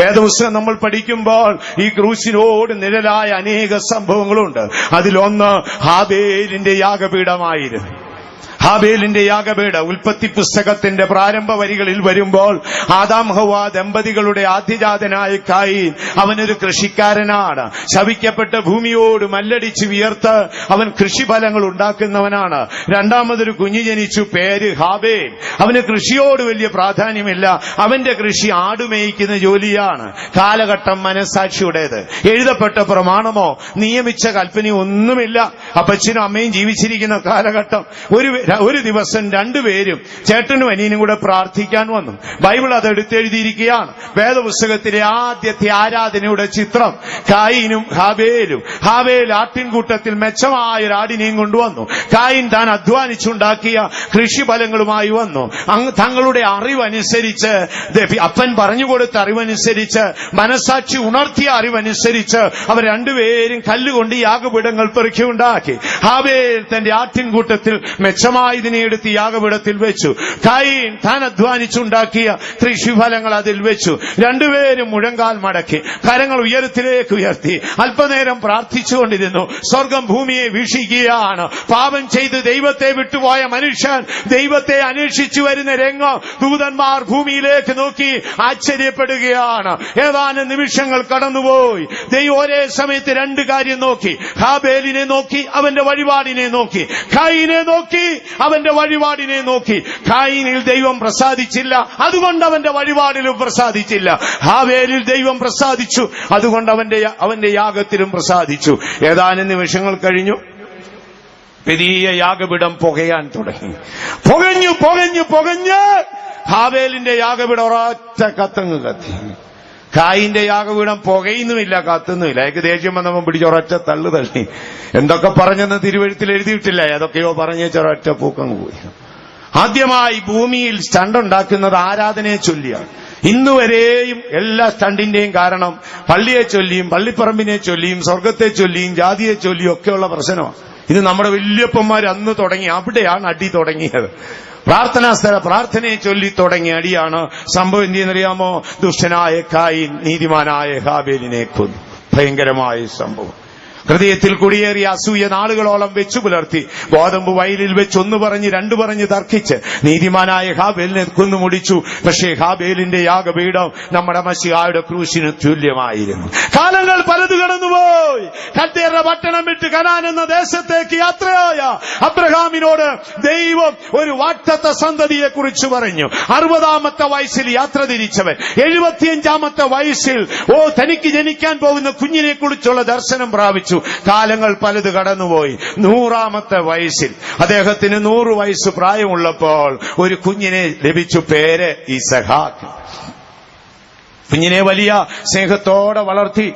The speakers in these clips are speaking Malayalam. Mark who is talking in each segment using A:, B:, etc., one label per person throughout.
A: വേദപുസ്തകം നമ്മൾ പഠിക്കുമ്പോൾ ഈ ക്രൂശിനോട് നിഴലായ അനേക സംഭവങ്ങളുണ്ട്. അതിലൊന്ന് ഹാബേലിന്റെ യാഗപീഠമായിരുന്നു. ഹാബേലിന്റെ യാഗപീഠം ഉൽപ്പത്തി പുസ്തകത്തിന്റെ പ്രാരംഭ വരികളിൽ വരുമ്പോൾ ആദാം ഹവ്വ ദമ്പതികളുടെ ആദ്യജാതനായ കായീൻ അവനൊരു കൃഷിക്കാരനാണ്. ശപിക്കപ്പെട്ട ഭൂമിയോട് മല്ലടിച്ച് വിയർത്ത് അവൻ കൃഷിഫലങ്ങൾ ഉണ്ടാക്കുന്നവനാണ്. രണ്ടാമതൊരു കുഞ്ഞ് ജനിച്ചു, പേര് ഹാബേൽ. അവന് കൃഷിയോട് വലിയ പ്രാധാന്യമില്ല. അവന്റെ കൃഷി ആടുമേയ്ക്കുന്ന ജോലിയാണ്. കാലഘട്ടം മനസ്സാക്ഷിയുടേത്. എഴുതപ്പെട്ട പ്രമാണമോ നിയമിച്ച കൽപ്പനയോ ഒന്നുമില്ല. അപ്പച്ചനും അമ്മയും ജീവിച്ചിരിക്കുന്ന കാലഘട്ടം. ഒരു ദിവസം രണ്ടുപേരും ചേട്ടനും അനിയനും കൂടെ പ്രാർത്ഥിക്കാൻ വന്നു. ബൈബിൾ അത് എടുത്തെഴുതിയിരിക്കുകയാണ്. വേദപുസ്തകത്തിലെ ആദ്യത്തെ ആരാധനയുടെ ചിത്രം കായീനും ഹാബേലും. ഹാബേൽ ആട്ടിൻകൂട്ടത്തിൽ മെച്ചമായ ആടിനെയും കൊണ്ടുവന്നു. കായീൻ താൻ അധ്വാനിച്ചുണ്ടാക്കിയ കൃഷിഫലങ്ങളുമായി വന്നു. തങ്ങളുടെ അറിവനുസരിച്ച്, അപ്പൻ പറഞ്ഞുകൊടുത്ത അറിവനുസരിച്ച്, മനസാക്ഷി ഉണർത്തിയ അറിവനുസരിച്ച് അവർ രണ്ടുപേരും കല്ലുകൊണ്ട് യാഗപീഠങ്ങൾ പെറുക്കിയുണ്ടാക്കി. ഹാബേൽ തന്റെ ആട്ടിൻകൂട്ടത്തിൽ മെച്ചമായ ഇതിനെ എടുത്ത് യാഗപീഠത്തിൽ വെച്ചു. കായീൻ താൻ അധ്വാനിച്ചുണ്ടാക്കിയ കൃഷിഫലങ്ങൾ അതിൽ വെച്ചു. രണ്ടുപേരും മുഴങ്കാൽ മടക്കി കരങ്ങൾ ഉയരത്തിലേക്ക് ഉയർത്തി അല്പനേരം പ്രാർത്ഥിച്ചുകൊണ്ടിരുന്നു. സ്വർഗം ഭൂമിയെ വീക്ഷിക്കുകയാണ്. പാപം ചെയ്ത് ദൈവത്തെ വിട്ടുപോയ മനുഷ്യൻ ദൈവത്തെ അന്വേഷിച്ചു വരുന്ന രംഗം ദൂതന്മാർ ഭൂമിയിലേക്ക് നോക്കി ആശ്ചര്യപ്പെടുകയാണ്. ഏതാനും നിമിഷങ്ങൾ കടന്നുപോയി. ദൈവം ഒരേ സമയത്ത് രണ്ട് കാര്യം നോക്കി. ഹാബേലിനെ നോക്കി, അവന്റെ വഴിപാടിനെ നോക്കി. കായീനെ നോക്കി, അവന്റെ വഴിപാടിനെ നോക്കി. കായീനിൽ ദൈവം പ്രസാദിച്ചില്ല, അതുകൊണ്ട് അവന്റെ വഴിപാടിലും പ്രസാദിച്ചില്ല. ഹാബേലിൽ ദൈവം പ്രസാദിച്ചു, അതുകൊണ്ട് അവന്റെ യാഗത്തിലും പ്രസാദിച്ചു. ഏതാനും നിമിഷങ്ങൾ കഴിഞ്ഞു, വലിയ യാഗപീഠം പുകയാൻ തുടങ്ങി. പുകഞ്ഞ് ഹാബേലിന്റെ യാഗപീഠം ഒരൊറ്റ കത്തങ്ങ് കത്തി. കായിന്റെ യാഗപീഠം പുകയുന്നുമില്ല, കത്തുന്നുമില്ല. അയാൾക്ക് ദേഷ്യം വന്നവൻ പിടിച്ച് ഒരൊറ്റ തള്ളി. എന്തൊക്കെ പറഞ്ഞെന്ന് തിരുവെഴുത്തിൽ എഴുതിയിട്ടില്ല, അതൊക്കെയോ പറഞ്ഞ ഒരൊറ്റ പൂക്കങ്ങ് പോയി. ആദ്യമായി ഭൂമിയിൽ സ്റ്റണ്ടുണ്ടാക്കുന്നത് ആരാധനയെ ചൊല്ലിയാണ്. ഇന്നുവരെയും എല്ലാ സ്റ്റണ്ടിന്റെയും കാരണം പള്ളിയെ ചൊല്ലിയും പള്ളിപ്പറമ്പിനെ ചൊല്ലിയും സ്വർഗത്തെ ചൊല്ലിയും ജാതിയെ ചൊല്ലിയും ഒക്കെയുള്ള പ്രശ്നമാണ്. ഇത് നമ്മുടെ വല്യപ്പന്മാർ അന്ന് തുടങ്ങി, അവിടെയാണ് അടി തുടങ്ങിയത്. പ്രാർത്ഥനയെ ചൊല്ലി തുടങ്ങിയ അടിയാണ്. സംഭവം എന്തെന്നറിയാമോ? ദുഷ്ടനായ കായീൻ നീതിമാനായ ഹാബേലിനെ കൊന്നു. ഭയങ്കരമായ സംഭവം. ഹൃദയത്തിൽ കുടിയേറിയ അസൂയ നാളുകളോളം വെച്ചു പുലർത്തി. ഗോതമ്പ് വയലിൽ വെച്ച് ഒന്ന് പറഞ്ഞ് രണ്ടു പറഞ്ഞ് തർക്കിച്ച് നീതിമാനായ ഹാബേലിനെ കൊന്നുമുടിച്ചു. പക്ഷേ ഹാബേലിന്റെ യാഗപീഠം നമ്മുടെ മശിഹായുടെ ക്രൂശിന് തുല്യമായിരുന്നു. കാലങ്ങൾ പലത് കടന്നുപോയി. കൽദയരുടെ പട്ടണം വിട്ട് കനാൻ എന്ന ദേശത്തേക്ക് യാത്രയായ അബ്രഹാമിനോട് ദൈവം ഒരു വാഗ്ദത്ത സന്തതിയെ കുറിച്ച് പറഞ്ഞു. 60-ാമത്തെ വയസ്സിൽ യാത്ര തിരിച്ചവൻ 75-ാമത്തെ വയസ്സിൽ തനിക്ക് ജനിക്കാൻ പോകുന്ന കുഞ്ഞിനെ കുറിച്ചുള്ള ദർശനം പ്രാപിച്ചു. കാലങ്ങൾ പലത് കടന്നുപോയി. 100-ാമത്തെ വയസ്സിൽ അദ്ദേഹത്തിന് 100 വയസ്സ് പ്രായമുള്ളപ്പോൾ ഒരു കുഞ്ഞിനെ ലഭിച്ചു. പേര് ഇസഹാക്ക്. കുഞ്ഞിനെ വലിയ സ്നേഹത്തോടെ വളർത്തി.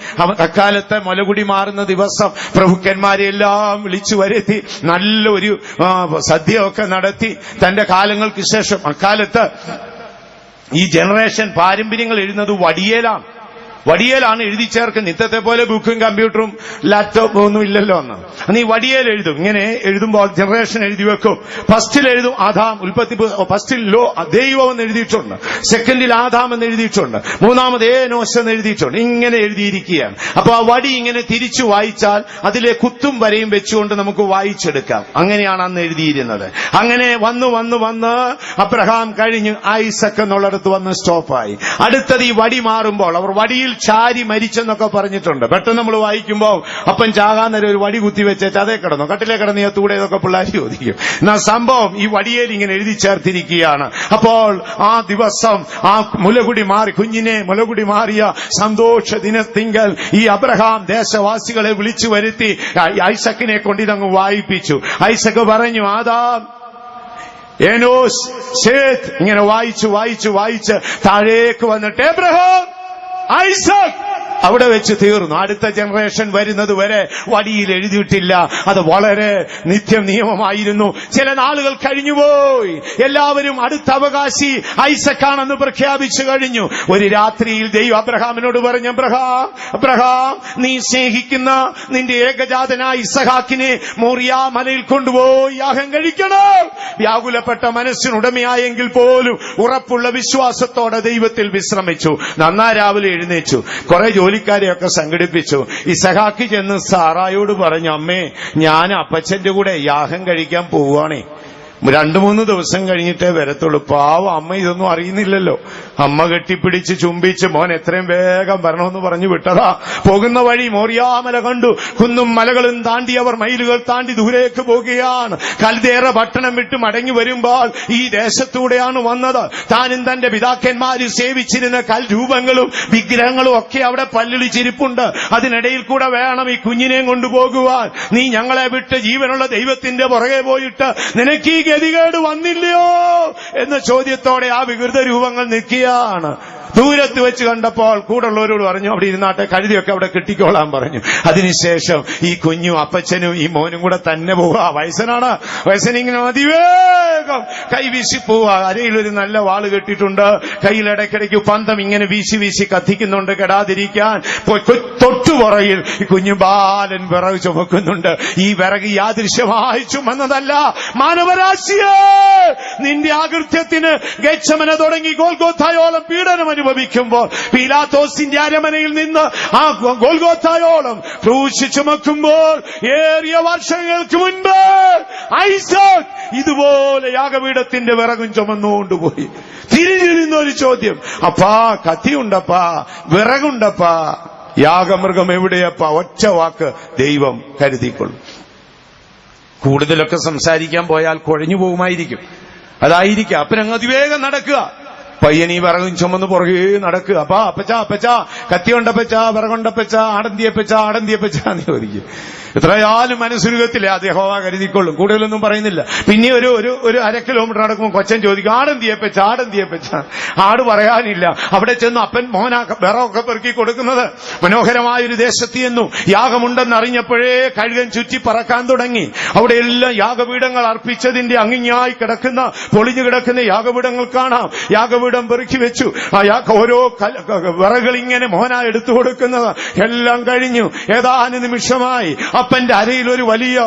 A: അക്കാലത്തെ മുലകുടി മാറുന്ന ദിവസം പ്രഭുക്കന്മാരെ എല്ലാം വിളിച്ചു വരുത്തി നല്ലൊരു സദ്യയൊക്കെ നടത്തി. തന്റെ കാലങ്ങൾക്ക് ശേഷം അക്കാലത്ത് ഈ ജനറേഷൻ പാരമ്പര്യങ്ങൾ എഴുതുന്നത് വടിയേലാണ് എഴുതി ചേർക്കുന്നത്. ഇന്നത്തെ പോലെ ബുക്കും കമ്പ്യൂട്ടറും ലാപ്ടോപ്പും ഒന്നും ഇല്ലല്ലോ അന്ന്. അന്ന് ഈ വടിയേൽ എഴുതും. ഇങ്ങനെ എഴുതുമ്പോൾ ജനറേഷൻ എഴുതി വെക്കും. ഫസ്റ്റിൽ എഴുതും ആദാം, ഉൽപ്പത്തി ഫസ്റ്റിൽ ദൈവം എന്ന് എഴുതിയിട്ടുണ്ട്, സെക്കൻഡിൽ ആദാം എന്ന് എഴുതിയിട്ടുണ്ട്, മൂന്നാമത് ഏനോശ് എന്ന് എഴുതിയിട്ടുണ്ട്. ഇങ്ങനെ എഴുതിയിരിക്കുകയാണ്. അപ്പൊ ആ വടി ഇങ്ങനെ തിരിച്ചു വായിച്ചാൽ അതിലെ കുത്തും വരയും വെച്ചുകൊണ്ട് നമുക്ക് വായിച്ചെടുക്കാം. അങ്ങനെയാണ് അന്ന് എഴുതിയിരുന്നത്. അങ്ങനെ വന്ന് അബ്രഹാം കഴിഞ്ഞ് ഐസക് എന്നുള്ളിടത്ത് വന്ന് സ്റ്റോപ്പായി. അടുത്തത് ഈ വടി മാറുമ്പോൾ അവർ വടിയിൽ ചാരി മരിച്ചെന്നൊക്കെ പറഞ്ഞിട്ടുണ്ട്. പെട്ടെന്ന് നമ്മൾ വായിക്കുമ്പോൾ അപ്പൻ ചാകാൻ നേരം ഒരു വടി കുത്തിവെച്ചേച്ച് അതേ കിടന്നു, കട്ടിലേ കിടന്ന് തൂടെ എന്നൊക്കെ പിള്ളേർ ചോദിക്കും. എന്നാ സംഭവം ഈ വടിയേൽ ഇങ്ങനെ എഴുതി ചേർത്തിരിക്കുകയാണ്. അപ്പോൾ ആ ദിവസം ആ കുഞ്ഞിനെ മുലകുടി മാറിയ സന്തോഷ ദിനത്തിങ്കൽ ഈ അബ്രഹാം ദേശവാസികളെ വിളിച്ചു വരുത്തി ഐസക്കിനെ കൊണ്ടിതങ്ങ് വായിപ്പിച്ചു. ഐസക് പറഞ്ഞു, ആദാം, ഏനോസ്, ശേത്ത് ഇങ്ങനെ വായിച്ച് താഴേക്ക് വന്നിട്ട് അബ്രഹാം, ഐസക്, അവിടെ വെച്ച് തീർന്നു. അടുത്ത ജനറേഷൻ വരുന്നത് വരെ വടിയിൽ എഴുതിയിട്ടില്ല. അത് വളരെ നിത്യം നിയമമായിരുന്നു. ചില നാളുകൾ കഴിഞ്ഞുപോയി. എല്ലാവരും അടുത്ത അവകാശി ഐസക്കാണെന്ന് പ്രഖ്യാപിച്ചു കഴിഞ്ഞു. ഒരു രാത്രിയിൽ ദൈവം അബ്രഹാമിനോട് പറഞ്ഞു, അബ്രഹാം, നീ സ്നേഹിക്കുന്ന നിന്റെ ഏകജാതനായ ഇസഹാക്കിനെ മോറിയ മലയിൽ കൊണ്ടുപോയി യാഗം കഴിക്കണം. വ്യാകുലപ്പെട്ട മനസ്സിനുടമയായെങ്കിൽ പോലും ഉറപ്പുള്ള വിശ്വാസത്തോടെ ദൈവത്തിൽ വിശ്രമിച്ചു. നന്നാ രാവിലെ എഴുന്നേച്ചു. കുറെ ജോലിക്കാരെയൊക്കെ സംഘടിപ്പിച്ചു. ഇസഹാക്ക് ചെന്ന് സാറായോട് പറഞ്ഞു, അമ്മേ, ഞാൻ അപ്പച്ചന്റെ കൂടെ യാഗം കഴിക്കാൻ പോവുകയാണേ. 2-3 ദിവസം കഴിഞ്ഞിട്ടേ വരത്തുള്ളൂ. പാവം അമ്മ ഇതൊന്നും അറിയുന്നില്ലല്ലോ. അമ്മ കെട്ടിപ്പിടിച്ച് ചുംബിച്ച് മോൻ എത്രയും വേഗം വരണമെന്ന് പറഞ്ഞു വിട്ടതാ. പോകുന്ന വഴി മോറിയാമല കണ്ടു. കുന്നും മലകളും താണ്ടി അവർ മൈലുകൾ താണ്ടി ദൂരേക്ക് പോകുകയാണ്. കൽദേറ പട്ടണം വിട്ട് മടങ്ങി വരുമ്പോൾ ഈ ദേശത്തൂടെയാണ് വന്നത്. താനും തന്റെ പിതാക്കന്മാര് സേവിച്ചിരുന്ന കൽരൂപങ്ങളും വിഗ്രഹങ്ങളും ഒക്കെ അവിടെ പല്ലിളിച്ചിരിപ്പുണ്ട്. അതിനിടയിൽ കൂടെ വേണം ഈ കുഞ്ഞിനെയും കൊണ്ടുപോകുവാൻ. നീ ഞങ്ങളെ വിട്ട് ജീവനുള്ള ദൈവത്തിന്റെ പുറകെ പോയിട്ട് നിനക്ക് ഈ ഗതികേട് വന്നില്ലയോ എന്ന ചോദ്യത്തോടെ ആ വികൃത രൂപങ്ങൾ നിൽക്കുകയാണ്. ദൂരത്ത് വെച്ച് കണ്ടപ്പോൾ കൂടുള്ളവരോട് പറഞ്ഞു, അവിടെ ഇരുന്നാട്ടെ, കഴുതിയൊക്കെ അവിടെ കെട്ടിക്കോളാൻ പറഞ്ഞു. അതിനുശേഷം ഈ കുഞ്ഞും അപ്പച്ചനും ഈ മോനും കൂടെ തന്നെ പോവുക. വയസ്സനാണ്. വയസ്സനിങ്ങനെ അതിവേഗം കൈവീശി പോവുക. അരയിലൊരു നല്ല വാള് കെട്ടിയിട്ടുണ്ട്. കയ്യിലിടയ്ക്കിടയ്ക്ക് പന്തം ഇങ്ങനെ വീശി വീശി കത്തിക്കുന്നുണ്ട് കെടാതിരിക്കാൻ. തൊട്ടുപുറയിൽ ഈ കുഞ്ഞു ബാലൻ വിറക് ചുമക്കുന്നുണ്ട്. ഈ വിറക് യാദൃശ്യമായി ചുമന്നതല്ല. മാനവരാശിയെ, നിന്റെ ആകൃത്യത്തിന് ഗെത്സമന തുടങ്ങി ഗോൽഗോഥായോളം പീഡനം അനുഭവിക്കുമ്പോൾ, പീലാത്തോസിന്റെ അരമനയിൽ നിന്ന് ആ ഗോൽഗോഥായോളം ക്രൂശ് ചുമക്കുമ്പോൾ, ഏറിയ വർഷങ്ങൾക്ക് മുൻപ് ഐസക് ഇതുപോലെ യാഗപീഠത്തിന്റെ വിറകും ചുമന്നുകൊണ്ടുപോയി. തിരിഞ്ഞിരുന്നൊരു ചോദ്യം, അപ്പാ കത്തിയുണ്ടപ്പാ, വിറകുണ്ടപ്പാ, യാഗമൃഗം എവിടെയപ്പാ? ഒറ്റ വാക്ക്, ദൈവം കരുതിക്കൊള്ളും. കൂടുതലൊക്കെ സംസാരിക്കാൻ പോയാൽ കുഴഞ്ഞു പോകുമായിരിക്കും. അതായിരിക്കാം. അപ്പനങ്ങ് അതിവേഗം നടക്കുക. പയ്യൻ ഈ വിറകും ചുമന്ന് പുറകെ നടക്കുക. അപ്പച്ചാ കത്തിയുണ്ടപ്പച്ചാ, വിറകുണ്ടപ്പച്ചാ, ആടന്തിയപ്പച്ചാ എന്ന് ചോദിക്കും. എത്രയാലും മനസ്സുരുകത്തില്ലേ, അത് യഹോവ കരുതിക്കൊള്ളും. കൂടുതലൊന്നും പറയുന്നില്ല. പിന്നെ ഒരു 1/2 കിലോമീറ്റർ നടക്കുമ്പോൾ കൊച്ചൻ ചോദിക്കും, ആടന്തിയപ്പച്ചാ. ആട് പറയാനില്ല. അവിടെ ചെന്ന് അപ്പൻ മോനാ വിറകൊക്കെ പെറുക്കി കൊടുക്കുന്നത്. മനോഹരമായൊരു ദേശത്തെന്നു യാഗമുണ്ടെന്ന് അറിഞ്ഞപ്പോഴേ കഴുകൻ ചുറ്റി പറക്കാൻ തുടങ്ങി. അവിടെ എല്ലാം യാഗപീഠങ്ങൾ അർപ്പിച്ചതിന്റെ അങ്ങിങ്ങായി കിടക്കുന്ന, പൊളിഞ്ഞു കിടക്കുന്ന യാഗപീഠങ്ങൾ കാണാം. യാഗപീഠം പെറുക്കി വെച്ചു. ആ ഓരോ വിറകൾ ഇങ്ങനെ മോനാ എടുത്തു കൊടുക്കുന്നത്. എല്ലാം കഴിഞ്ഞു. ഏതാനും നിമിഷമായി അപ്പന്റെ അരയിൽ ഒരു വലിയ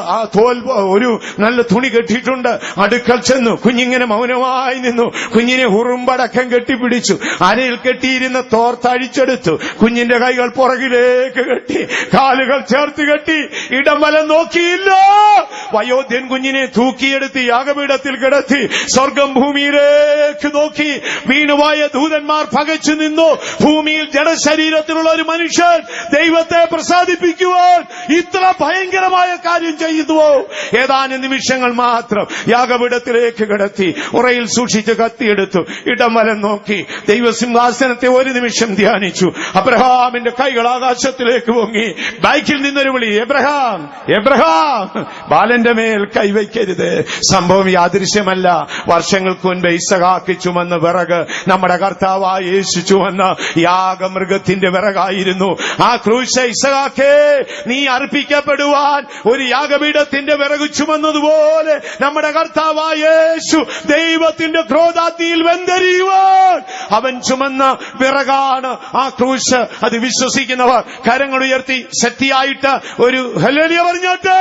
A: ഒരു നല്ല തുണി കെട്ടിയിട്ടുണ്ട്. അടുക്കൽ ചെന്നു. കുഞ്ഞിങ്ങനെ മൗനമായി നിന്നു. കുഞ്ഞിനെ ഉറുമ്പടക്കം കെട്ടിപ്പിടിച്ചു. അരയിൽ കെട്ടിയിരുന്ന തോർത്തഴിച്ചെടുത്തു. കുഞ്ഞിന്റെ കൈകൾ പുറകിലേക്ക് കെട്ടി, കാലുകൾ ചേർത്ത് കെട്ടി. ഇടം വലം നോക്കിയില്ല. വയോധ്യൻ കുഞ്ഞിനെ തൂക്കിയെടുത്ത് യാഗപീഠത്തിൽ കിടത്തി. സ്വർഗം ഭൂമിയിലേക്ക് നോക്കി. വീണുപോയ ദൂതന്മാർ പകച്ചു നിന്നു. ഭൂമിയിൽ ജഡശരീരത്തിലുള്ള ഒരു മനുഷ്യൻ ദൈവത്തെ പ്രസാദിപ്പിക്കുവാൻ ഇത്ര ഭയങ്കരമായ കാര്യം ചെയ്യുന്നുവോ? ഏതാനും നിമിഷങ്ങൾ മാത്രം യാഗപീഠത്തിലേക്ക് കിടത്തി. ഉറയിൽ സൂക്ഷിച്ച് കത്തിയെടുത്തു. ഇടം വലം നോക്കി. ദൈവസിംഹാസനത്തെ ഒരു നിമിഷം ധ്യാനിച്ചു. അബ്രഹാമിന്റെ കൈകൾ ആകാശത്തിലേക്ക് പൊങ്ങി. ബൈക്കിൽ നിന്നൊരു വിളി, എബ്രഹാം, എബ്രഹാം. ബാലന്റെ മേൽ കൈവയ്ക്കരുത്. സംഭവം യാദൃശ്യമല്ല. വർഷങ്ങൾക്ക് മുൻപ് ഇസഹാക്ക് ചുമന്ന വിറക് നമ്മുടെ കർത്താവായ യേശു ചുമന്ന യാഗമൃഗത്തിന്റെ വിറകായിരുന്നു. ആ ക്രൂശ് ഇസഹാക്കേ, നീ അർപ്പിക്കപ്പെടുവാൻ ഒരു യാഗപീഠത്തിന്റെ വിറക് ചുമന്നതുപോലെ നമ്മുടെ കർത്താവായ യേശു ദൈവത്തിന്റെ ക്രോധാഗ്നിയിൽ വെന്തരിയുവാൻ അവൻ ചുമന്ന വിറകാണ് ആ ക്രൂശ്. അത് വിശ്വസിക്കുന്നവർ കരങ്ങൾ ഉയർത്തി ശക്തിയായിട്ട് ഒരു ഹല്ലേലൂയ പറഞ്ഞോട്ടെ.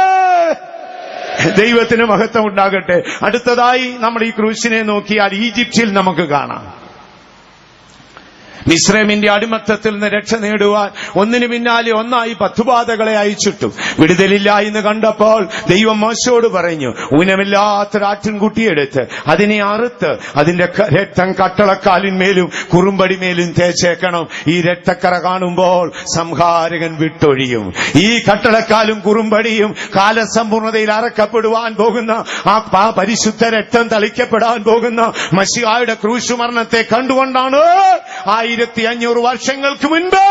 A: ദൈവത്തിന് മഹത്വം ഉണ്ടാകട്ടെ. അടുത്തതായി നമ്മൾ ഈ ക്രൂശിനെ നോക്കിയാൽ ഈജിപ്തിൽ നമുക്ക് കാണാം. മിസ്രൈമിന്റെ അടിമത്തത്തിൽ നിന്ന് രക്ഷ നേടുവാൻ ഒന്നിനു പിന്നാലെ ഒന്നായി 10 ബാധകളെ അയച്ചിട്ടും വിടുതലില്ല എന്ന് കണ്ടപ്പോൾ ദൈവം മോശയോട് പറഞ്ഞു, ഊനമില്ലാത്തൊരാട്ടിൻകുട്ടിയെടുത്ത് അതിനെ അറുത്ത് അതിന്റെ രക്തം കട്ടളക്കാലിന്മേലും കുറുമ്പടിമേലും തേച്ചേക്കണം. ഈ രക്തക്കറ കാണുമ്പോൾ സംഹാരകൻ വിട്ടൊഴിയും. ഈ കട്ടളക്കാലും കുറുമ്പടിയും കാലസമ്പൂർണതയിൽ അറക്കപ്പെടുവാൻ പോകുന്ന ആ പരിശുദ്ധ രക്തം തളിക്കപ്പെടാൻ പോകുന്ന മശിഹായുടെ ക്രൂശുമരണത്തെ കണ്ടുകൊണ്ടാണ് 1500 വർഷങ്ങൾക്ക് മുൻപ്,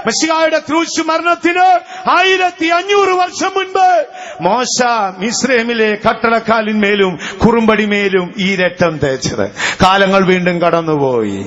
A: മശിഹായുടെ ക്രൂശ് മരണത്തിന് 1500 വർഷം മുൻപ് മോശ മിസ്രൈമിലെ കട്ടളക്കാലിന്മേലും കുറുമ്പടിമേലും ഈ രക്തം തേച്ചത്. കാലങ്ങൾ വീണ്ടും കടന്നുപോയി.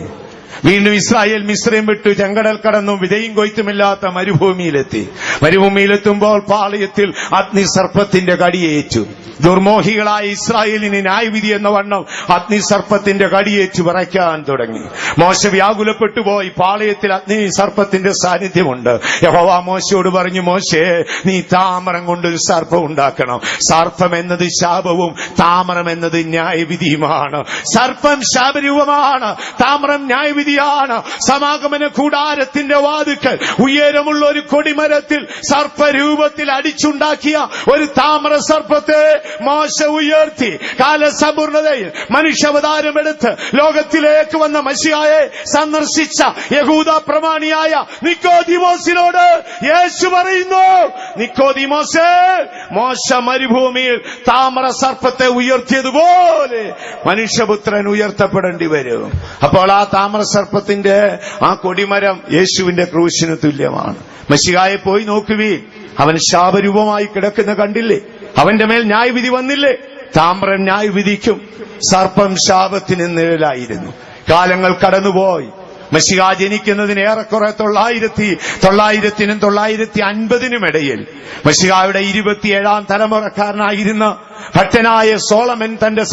A: വീണ്ടും ഇസ്രായേൽ മിസ്രൈം വിട്ടു ചെങ്കടൽ കടന്നു വിതയും കൊയ്ത്തുമില്ലാത്ത മരുഭൂമിയിലെത്തി. മരുഭൂമിയിലെത്തുമ്പോൾ പാളയത്തിൽ അഗ്നിസർപ്പത്തിന്റെ കടിയേറ്റു. ദുർമോഹികളായ ഇസ്രായേലിന് ന്യായവിധി എന്ന വണ്ണം അഗ്നിസർപ്പത്തിന്റെ കടിയേറ്റു വിറയ്ക്കാൻ തുടങ്ങി. മോശ വ്യാകുലപ്പെട്ടുപോയി. പാളയത്തിൽ അഗ്നിസർപ്പത്തിന്റെ സാന്നിധ്യമുണ്ട്. യഹോവ മോശയോട് പറഞ്ഞു, മോശേ, നീ താമരം കൊണ്ടൊരു സർപ്പം ഉണ്ടാക്കണം. സർപ്പം എന്നത് ശാപവും താമരം എന്നത് ന്യായവിധിയുമാണ്. സർപ്പം ശാപരൂപമാണ്, താമരം ന്യായവിധിയാണ്. സമാഗമന കൂടാരത്തിന്റെ വാതിക്കൽ ഉയരമുള്ള ഒരു കൊടിമരത്തിൽ സർപ്പരൂപത്തിൽ അടിച്ചുണ്ടാക്കിയ ഒരു താമര സർപ്പത്തെ മോശ ഉയർത്തി. കാലസമ്പൂർണതയിൽ മനുഷ്യാവതാരമെടുത്ത് ലോകത്തിലേക്ക് വന്ന മശിഹായെ സന്ദർശിച്ച യഹൂദ പ്രമാണിയായ നിക്കോദിമോസിനോട് യേശു പറയുന്നു, നിക്കോദിമോസേ, മോശ മരുഭൂമിയിൽ താമര സർപ്പത്തെ ഉയർത്തിയതുപോലെ മനുഷ്യപുത്രൻ ഉയർത്തപ്പെടേണ്ടി വരും. അപ്പോൾ ആ താമര സർപ്പത്തിന്റെ ആ കൊടിമരം യേശുവിന്റെ ക്രൂശിന് തുല്യമാണ്. മശിഹായെ പോയി നോക്കുവീൻ, അവൻ ശാപരൂപമായി കിടക്കുന്ന കണ്ടില്ലേ? അവന്റെ മേൽ ന്യായവിധി വന്നില്ലേ? താമ്രം ന്യായവിധിക്കും, സർപ്പം ശാപത്തിന് നിഴലായിരുന്നു. കാലങ്ങൾ കടന്നുപോയി. മശിഹാ ജനിക്കുന്നതിന് ഏറെക്കുറെ 900-നും 950-നും ഇടയിൽ മശിഹായുടെ 27ാം തലമുറക്കാരനായിരുന്ന ഭക്തനായ സോളമൻ തന്റെ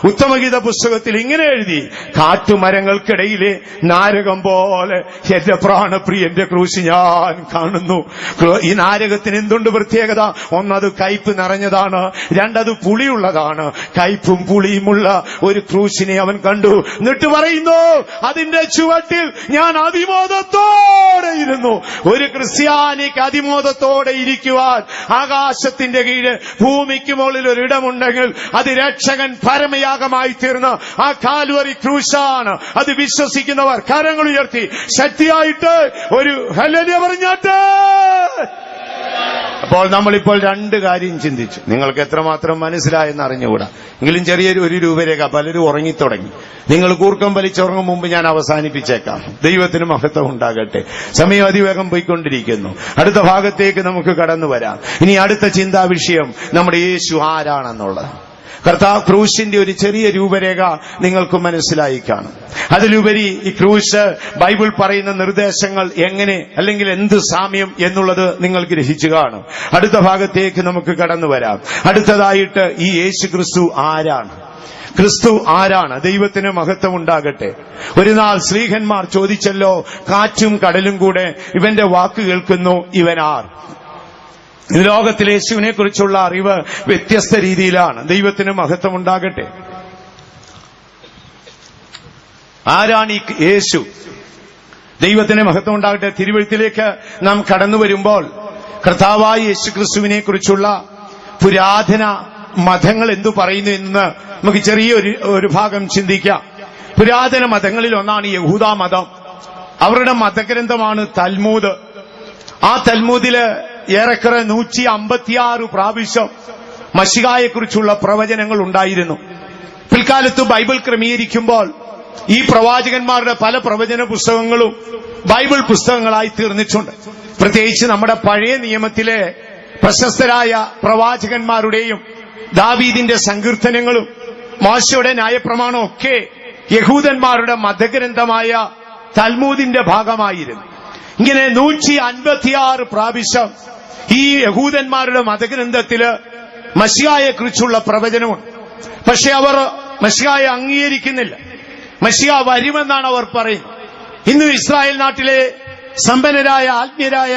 A: ഉത്തമഗീത പുസ്തകത്തിൽ ഇങ്ങനെ എഴുതി, കാട്ടുമരങ്ങൾക്കിടയിലെ നാരകം പോലെ എന്റെ പ്രാണപ്രിയന്റെ ക്രൂശ് ഞാൻ കാണുന്നു. ഈ നാരകത്തിന് എന്തുണ്ട് പ്രത്യേകത? ഒന്നത് കയ്പ് നിറഞ്ഞതാണ്, രണ്ടത് പുളിയുള്ളതാണ്. കയ്പും പുളിയുമുള്ള ഒരു ക്രൂശിനെ അവൻ കണ്ടു. എന്നിട്ട് പറയുന്നു, അതിന്റെ ചുവട്ടിൽ ഞാൻ അതിമോദത്തോടെ ഇരുന്നു. ഒരു ക്രിസ്ത്യാനിക്ക് അതിമോദത്തോടെ ഇരിക്കുവാൻ ആകാശത്തിന്റെ കീഴ് ഭൂമിക്ക് മുകളിൽ ഒരിടമുണ്ടെങ്കിൽ അത് രക്ഷകൻ പരമയാഗമായി തീർന്ന ആ കാൽവറി ക്രൂശാണ്. അത് വിശ്വസിക്കുന്നവർ കരങ്ങൾ ഉയർത്തി ശക്തിയായിട്ട് ഒരു ഹല്ലേലൂയ പറഞ്ഞാട്ടെ. അപ്പോൾ നമ്മളിപ്പോൾ രണ്ട് കാര്യം ചിന്തിച്ചു. നിങ്ങൾക്ക് എത്രമാത്രം മനസ്സിലായെന്ന് അറിഞ്ഞുകൂടാ, എങ്കിലും ചെറിയൊരു രൂപരേഖ. പലരും ഉറങ്ങിത്തുടങ്ങി. നിങ്ങൾ കൂർക്കം വലിച്ചുറങ്ങും മുമ്പ് ഞാൻ അവസാനിപ്പിച്ചേക്കാം. ദൈവത്തിന് മഹത്വം ഉണ്ടാകട്ടെ. സമയം അതിവേഗം പോയിക്കൊണ്ടിരിക്കുന്നു. അടുത്ത ഭാഗത്തേക്ക് നമുക്ക് കടന്നു വരാം. ഇനി അടുത്ത ചിന്താ വിഷയം നമ്മുടെ യേശു ആരാണെന്നുള്ളത്. കർത്താവ് ക്രൂശിന്റെ ഒരു ചെറിയ രൂപരേഖ നിങ്ങൾക്ക് മനസ്സിലായി കാണും. അതിലുപരി ഈ ക്രൂശ് ബൈബിൾ പറയുന്ന നിർദ്ദേശങ്ങൾ എങ്ങനെ അല്ലെങ്കിൽ എന്ത് സാമ്യം എന്നുള്ളത് നിങ്ങൾ ഗ്രഹിച്ചു കാണും. അടുത്ത ഭാഗത്തേക്ക് നമുക്ക് കടന്നു വരാം. അടുത്തതായിട്ട് ഈ യേശു ക്രിസ്തു ആരാണ്? ക്രിസ്തു ആരാണ്? ദൈവത്തിന് മഹത്വം ഉണ്ടാകട്ടെ. ഒരു നാൾ സ്ത്രീഹന്മാർ ചോദിച്ചല്ലോ, കാറ്റും കടലും കൂടെ ഇവന്റെ വാക്ക് കേൾക്കുന്നു, ഇവനാർ? ഈ ലോകത്തിൽ യേശുവിനെ കുറിച്ചുള്ള അറിവ് വ്യത്യസ്ത രീതിയിലാണ്. ദൈവത്തിന് മഹത്വം ഉണ്ടാകട്ടെ. ആരാണ് ഈ യേശു? ദൈവത്തിന് മഹത്വം ഉണ്ടാകട്ടെ. തിരുവെഴുത്തിലേക്ക് നാം കടന്നു വരുമ്പോൾ കർത്താവായ യേശു ക്രിസ്തുവിനെ കുറിച്ചുള്ള പുരാതന മതങ്ങൾ എന്തു പറയുന്നു എന്ന് നമുക്ക് ചെറിയൊരു ഭാഗം ചിന്തിക്കാം. പുരാതന മതങ്ങളിൽ ഒന്നാണ് യഹൂദ മതം. അവരുടെ മതഗ്രന്ഥമാണ് തൽമൂദ്. ആ തൽമൂദില് ഏറെക്കുറെ 156 പ്രാവശ്യം മശിഹായെക്കുറിച്ചുള്ള പ്രവചനങ്ങൾ ഉണ്ടായിരുന്നു. പിൽക്കാലത്ത് ബൈബിൾ ക്രമീകരിക്കുമ്പോൾ ഈ പ്രവാചകന്മാരുടെ പല പ്രവചന പുസ്തകങ്ങളും ബൈബിൾ പുസ്തകങ്ങളായി തീർന്നിട്ടുണ്ട്. പ്രത്യേകിച്ച് നമ്മുടെ പഴയ നിയമത്തിലെ പ്രശസ്തരായ പ്രവാചകന്മാരുടെയും ദാവീദിന്റെ സങ്കീർത്തനങ്ങളും മോശയുടെ ന്യായപ്രമാണവും ഒക്കെ യഹൂദന്മാരുടെ മതഗ്രന്ഥമായ തൽമൂദിന്റെ ഭാഗമായിരുന്നു. ഇങ്ങനെ 156 പ്രാവശ്യം ഈ യഹൂദന്മാരുടെ മതഗ്രന്ഥത്തില് മശിഹായെക്കുറിച്ചുള്ള പ്രവചനമുണ്ട്. പക്ഷെ അവർ മശിഹായെ അംഗീകരിക്കുന്നില്ല. മശിഹ വരുമെന്നാണ് അവർ പറയുന്നത്. ഇന്ന് ഇസ്രായേൽ നാട്ടിലെ സമ്പന്നരായ ആത്മീയരായ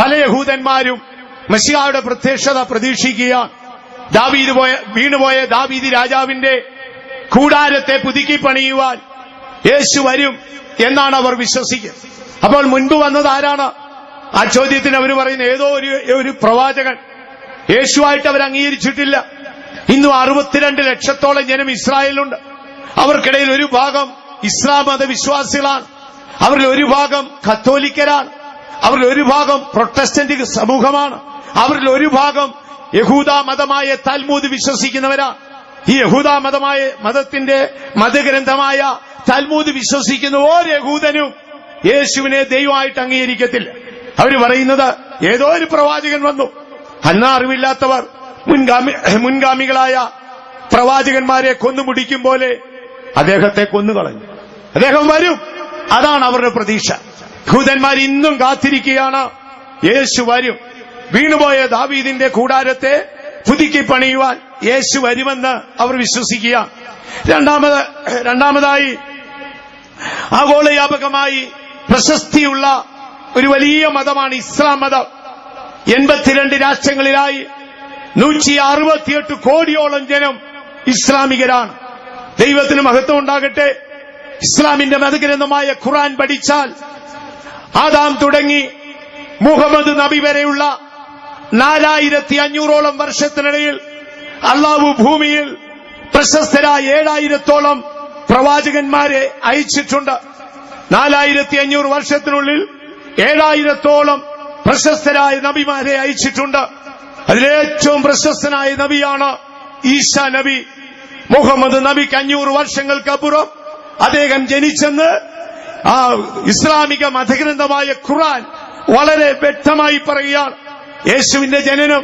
A: പല യഹൂദന്മാരും മശിഹായുടെ പ്രത്യക്ഷത പ്രതീക്ഷിക്കുകയാണ്. വീണുപോയ ദാവീദ് രാജാവിന്റെ കൂടാരത്തെ പുതുക്കി പണിയുവാൻ യേശു വരും എന്നാണ് അവർ വിശ്വസിക്കുന്നത്. അപ്പോൾ മുൻപ് വന്നത് ആരാണ്? ആ ചോദ്യത്തിന് അവർ പറയുന്ന ഏതോ ഒരു പ്രവാചകൻ. യേശുവായിട്ട് അവർ അംഗീകരിച്ചിട്ടില്ല. ഇന്നും 62 ലക്ഷത്തോളം ജനം ഇസ്രായേലുണ്ട്. അവർക്കിടയിൽ ഒരു ഭാഗം ഇസ്ലാം മതവിശ്വാസികളാണ്, അവരിൽ ഒരു ഭാഗം കത്തോലിക്കരാണ്, അവരിൽ ഒരു ഭാഗം പ്രൊട്ടസ്റ്റന്റ് സമൂഹമാണ്, അവരിൽ ഒരു ഭാഗം യഹൂദ മതമായ തൽമൂദ് വിശ്വസിക്കുന്നവരാണ്. ഈ യഹൂദ മതത്തിന്റെ മതഗ്രന്ഥമായ തൽമൂദ് വിശ്വസിക്കുന്ന ഒരു യഹൂദനും യേശുവിനെ ദൈവമായിട്ട് അംഗീകരിക്കത്തില്ല. അവര് പറയുന്നത് ഏതോ ഒരു പ്രവാചകൻ വന്നു. അന്ന് അറിവില്ലാത്തവർ മുൻഗാമികളായ പ്രവാചകന്മാരെ കൊന്നുമുടിക്കും പോലെ അദ്ദേഹത്തെ കൊന്നുകളഞ്ഞു. അദ്ദേഹം വരും. അതാണ് അവരുടെ പ്രതീക്ഷ. യഹൂദന്മാർ ഇന്നും കാത്തിരിക്കുകയാണ്. യേശു വരും. വീണുപോയ ദാവീദിന്റെ കൂടാരത്തെ പുതുക്കി പണിയുവാൻ യേശു വരുമെന്ന് അവർ വിശ്വസിക്കുക. രണ്ടാമതായി ആഗോളവ്യാപകമായി പ്രശസ്തിയുള്ള ഒരു വലിയ മതമാണ് ഇസ്ലാം മതം. 82 രാഷ്ട്രങ്ങളിലായി 168 കോടിയോളം ജനം ഇസ്ലാമികരാണ്. ദൈവത്തിന് മഹത്വം ഉണ്ടാകട്ടെ. ഇസ്ലാമിന്റെ മതഗ്രന്ഥമായ ഖുർആൻ പഠിച്ചാൽ ആദാം തുടങ്ങി മുഹമ്മദ് നബി വരെയുള്ള 4500ഓളം വർഷത്തിനിടയിൽ അള്ളാഹു ഭൂമിയിൽ പ്രശസ്തരായ 7000ഓളം പ്രവാചകന്മാരെ അയച്ചിട്ടുണ്ട്. 4500 വർഷത്തിനുള്ളിൽ 7000ഓളം പ്രശസ്തരായ നബിമാരെ അയച്ചിട്ടുണ്ട്. അതിലേറ്റവും പ്രശസ്തനായ നബിയാണ് ഈസാ നബി. മുഹമ്മദ് നബിക്ക് 500 വർഷങ്ങൾക്കപ്പുറം അദ്ദേഹം ജനിച്ചെന്ന് ആ ഇസ്ലാമിക മതഗ്രന്ഥമായ ഖുർആൻ വളരെ വ്യക്തമായി പറയുകയാണ്. യേശുവിന്റെ ജനനം,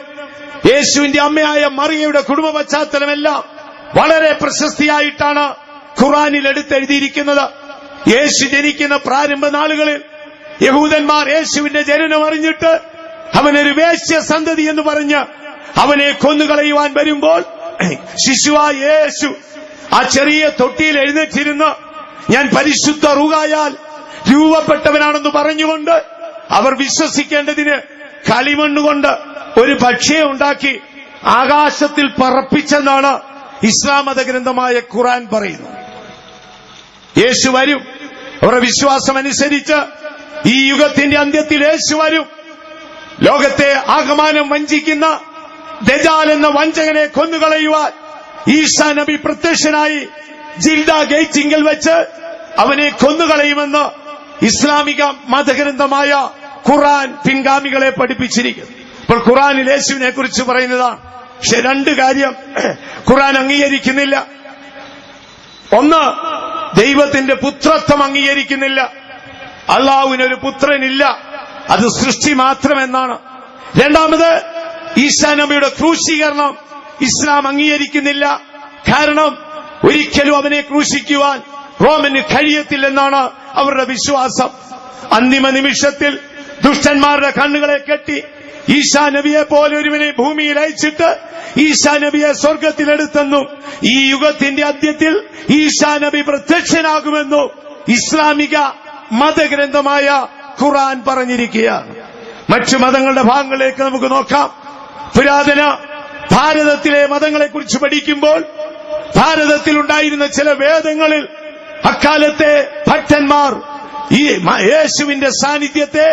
A: യേശുവിന്റെ അമ്മയായ മറിയയുടെ കുടുംബ പശ്ചാത്തലമെല്ലാം വളരെ പ്രശസ്തിയായിട്ടാണ് ഖുർആനിൽ എടുത്തെഴുതിയിരിക്കുന്നത്. യേശു ജനിക്കുന്ന പ്രാരംഭ നാളുകളിൽ യഹൂദന്മാർ യേശുവിന്റെ ജനനം അറിഞ്ഞിട്ട് അവനൊരു വേശ്യ സന്തതി എന്ന് പറഞ്ഞ് അവനെ കൊന്നുകളയുവാൻ വരുമ്പോൾ ശിശുവായ യേശു ആ ചെറിയ തൊട്ടിയിൽ എഴുന്നേറ്റിരുന്ന് ഞാൻ പരിശുദ്ധ റൂഹായാൽ രൂപപ്പെട്ടവനാണെന്ന് പറഞ്ഞുകൊണ്ട് അവർ വിശ്വസിക്കേണ്ടതിന് കളിമണ്ണുകൊണ്ട് ഒരു പക്ഷിയെ ഉണ്ടാക്കി ആകാശത്തിൽ പറപ്പിച്ചെന്നാണ് ഇസ്ലാം മതഗ്രന്ഥമായ ഖുർആൻ പറയുന്നത്. യേശു വരും. അവരുടെ വിശ്വാസമനുസരിച്ച് ഈ യുഗത്തിന്റെ അന്ത്യത്തിൽ യേശു വരും. ലോകത്തെ ആകമാനം വഞ്ചിക്കുന്ന ദജാൽ എന്ന വഞ്ചകനെ കൊന്നുകളയുവാൻ ഈസാ നബി പ്രത്യക്ഷനായി ജിൽദ ഗേറ്റിങ്കിൽ വെച്ച് അവനെ കൊന്നുകളയുമെന്ന് ഇസ്ലാമിക മതഗ്രന്ഥമായ ഖുർആൻ പിൻഗാമികളെ പഠിപ്പിച്ചിരിക്കുന്നു. അപ്പോൾ ഖുർആനിൽ യേശുവിനെ കുറിച്ച് പറയുന്നതാണ്. പക്ഷെ 2 കാര്യം ഖുർആൻ അംഗീകരിക്കുന്നില്ല. ഒന്ന്, ദൈവത്തിന്റെ പുത്രത്വം അംഗീകരിക്കുന്നില്ല. അള്ളാഹുവിനൊരു പുത്രനില്ല, അത് സൃഷ്ടി മാത്രമെന്നാണ്. രണ്ടാമത്, ഈസാ നബിയുടെ ക്രൂശീകരണം ഇസ്ലാം അംഗീകരിക്കുന്നില്ല. കാരണം ഒരിക്കലും അവനെ ക്രൂശിക്കുവാൻ റോമന് കഴിയത്തില്ലെന്നാണ് അവരുടെ വിശ്വാസം. അന്തിമ നിമിഷത്തിൽ ദുഷ്ടന്മാരുടെ കണ്ണുകളെ കെട്ടി ഈസാ നബിയെ പോലെ ഒരുവനെ ഭൂമിയിൽ അയച്ചിട്ട് ഈസാ നബിയെ സ്വർഗത്തിലെടുത്തെന്നും ഈ യുഗത്തിന്റെ അന്ത്യത്തിൽ ഈസാ നബി പ്രത്യക്ഷനാകുമെന്നും ഇസ്ലാമിക മതഗ്രന്ഥമായ ഖുർആൻ പറഞ്ഞിരിക്കുകയാണ്. മറ്റു മതങ്ങളുടെ ഭാഗങ്ങളിലേക്ക് നമുക്ക് നോക്കാം. പുരാതന ഭാരതത്തിലെ മതങ്ങളെക്കുറിച്ച് പഠിക്കുമ്പോൾ ഭാരതത്തിൽ ഉണ്ടായിരുന്ന ചില വേദങ്ങളിൽ അക്കാലത്തെ ഭക്തന്മാർ ഈ യേശുവിന്റെ സാന്നിധ്യത്തെ